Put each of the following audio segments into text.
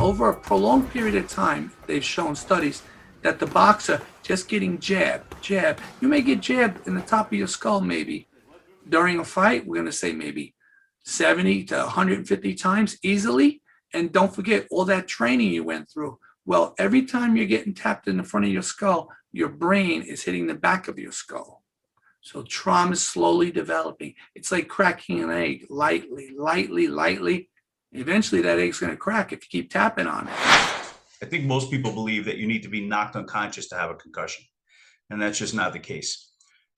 over a prolonged period of time, they've shown studies that the boxer just getting jab, you may get jabbed in the top of your skull maybe. During a fight, we're going to say maybe 70 to 150 times easily. And don't forget all that training you went through. Well, every time you're getting tapped in the front of your skull, your brain is hitting the back of your skull. So trauma is slowly developing. It's like cracking an egg, lightly. Eventually that egg's going to crack if you keep tapping on it. I think most people believe that you need to be knocked unconscious to have a concussion, and that's just not the case.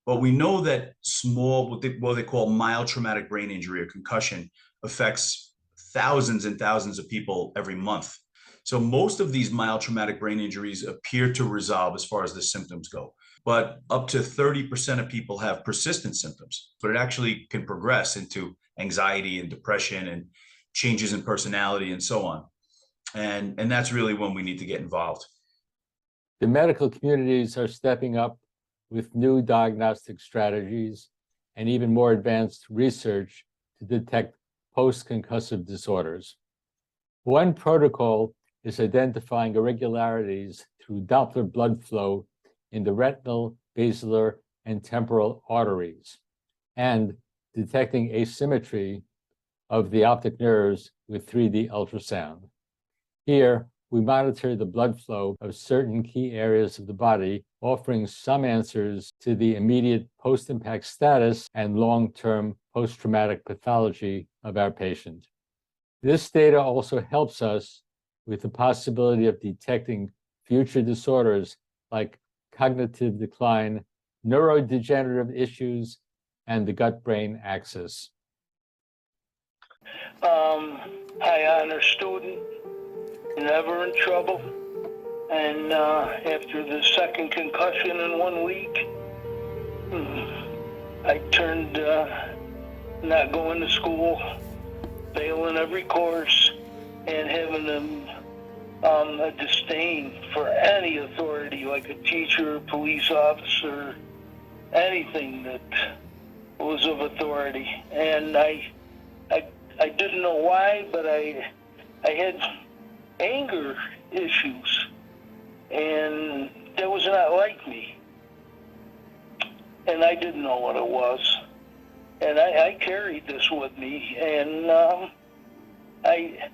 But we know that small, what they call mild traumatic brain injury or concussion affects thousands and thousands of people every month. So most of these mild traumatic brain injuries appear to resolve as far as the symptoms go. But up to 30% of people have persistent symptoms, but it actually can progress into anxiety and depression and changes in personality and so on. And that's really when we need to get involved. The medical communities are stepping up with new diagnostic strategies and even more advanced research to detect post-concussive disorders. One protocol is identifying irregularities through Doppler blood flow in the retinal, basilar, and temporal arteries, and detecting asymmetry of the optic nerves with 3D ultrasound. Here, we monitor the blood flow of certain key areas of the body, offering some answers to the immediate post-impact status and long-term post-traumatic pathology of our patient. This data also helps us with the possibility of detecting future disorders like cognitive decline, neurodegenerative issues, and the gut-brain axis. High honor student, never in trouble. And after the second concussion in 1 week, I turned not going to school, failing every course, and having a disdain for any authority, like a teacher, police officer, anything that was of authority. And I didn't know why, but I had anger issues, and that was not like me. And I didn't know what it was. And I carried this with me, and I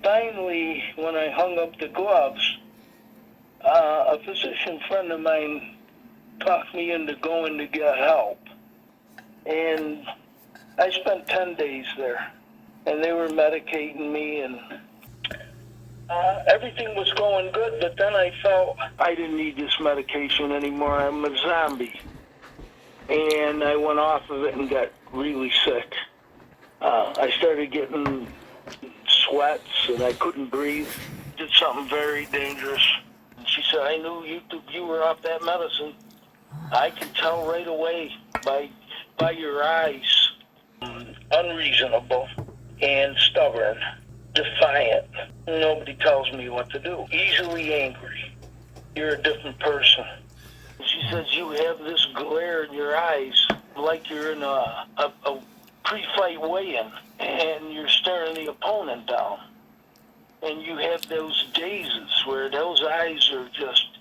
finally, when I hung up the gloves, a physician friend of mine talked me into going to get help. And I spent 10 days there, and they were medicating me, and everything was going good, but then I felt I didn't need this medication anymore. I'm a zombie. And I went off of it and got really sick. I started getting sweats, and I couldn't breathe. Did something very dangerous. And she said, I knew you were off that medicine. I can tell right away by your eyes. Unreasonable and stubborn, defiant. Nobody tells me what to do. Easily angry. You're a different person. She says you have this glare in your eyes like you're in a pre-fight weigh-in, and you're staring the opponent down. And you have those dazes where those eyes are just,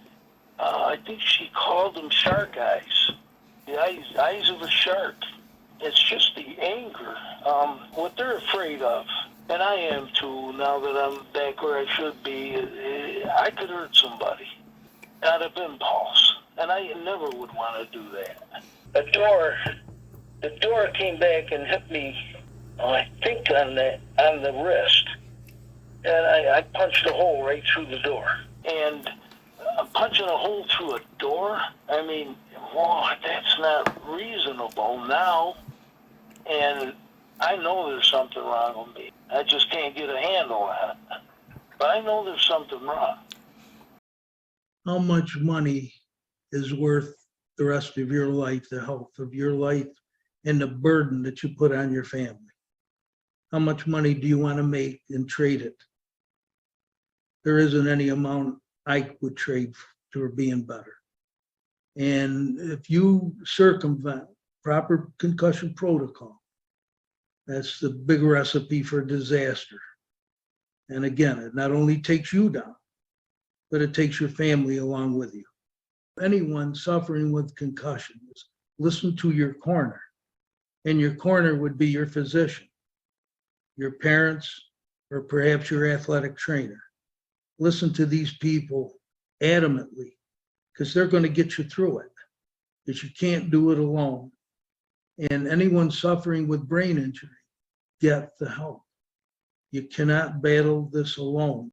I think she called them shark eyes. The eyes of a shark. It's just the anger, what they're afraid of. And I am too, now that I'm back where I should be. I could hurt somebody out of impulse, and I never would want to do that. The door came back and hit me, I think on the wrist. And I punched a hole right through the door. And punching a hole through a door, I mean, whoa, that's not reasonable now. And I know there's something wrong with me. I just can't get a handle on it. But I know there's something wrong. How much money is worth the rest of your life, the health of your life, and the burden that you put on your family? How much money do you want to make and trade it? There isn't any amount I would trade for being better. And if you circumvent proper concussion protocol, that's the big recipe for disaster. And again, it not only takes you down, but it takes your family along with you. Anyone suffering with concussions, listen to your corner. And your corner would be your physician, your parents, or perhaps your athletic trainer. Listen to these people adamantly, because they're going to get you through it, because you can't do it alone. And anyone suffering with brain injury, get the help. You cannot battle this alone.